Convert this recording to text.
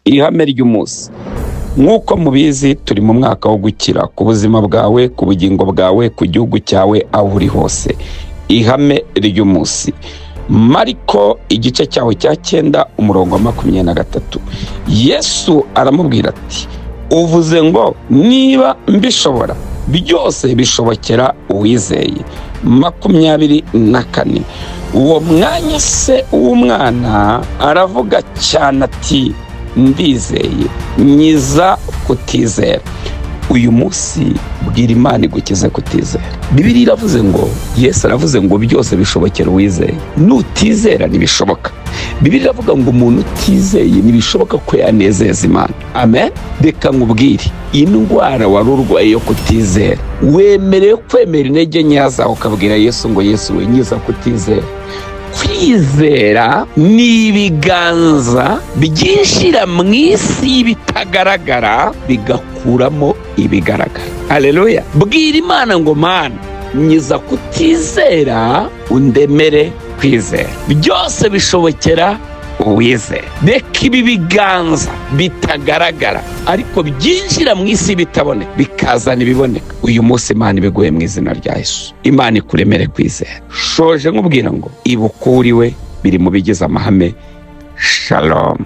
ihame ry'umunsi. Nk'uko mubizi turi mu mwaka wo gukira ku buzima bwawe, ku bugingo bwawe, ku gihugu cyawe, aho uri hose. Ihame ry'umunsi. Mariko igice cyawe cya 9 umurongo wa 23. Yesu aramubwira ati, uvuze ngo niba mbishobora, byose bishobokera uwizeye. 24. Uwo mwanya se w'umwana aravuga cyane ati, ndizeye, nyiza kutizera. Uyu munsi bwira Imana igukize kutizera. Bibiliya iravuze ngo, Yesu aravuze ngo byose bishobokera uwizeye. Nutizera ntibishoboka. Bibiliya iravuga ngo umuntu utizeye ntibishoboka ko yanezeza Imana. Amen. Reka nkubwire, indwara wari urwaye yo kutizera, wemerewe kwemera intege nke zawe ukabwira Yesu ngo, Yesu we, nyiza kutizera. Kwizera ni ibiganza byinjira mu isi bitagaragara bigakuramo ibigaragara. Haleluya. Bwira Imana ngo, Mana, nyiza kutizera undemere kwizera. Byose bishobokera uwizeye. Reka ibi biganza bitagaragara ariko byinjira mu isi bitaboneka bikazana ibiboneka. Uyu munsi Imana ibiguhe mu izina rya Yesu. Imana ikuremere kwizera. Shoje nkubwira ngo ibukuriwe biri mu bigize amahame. Shalom.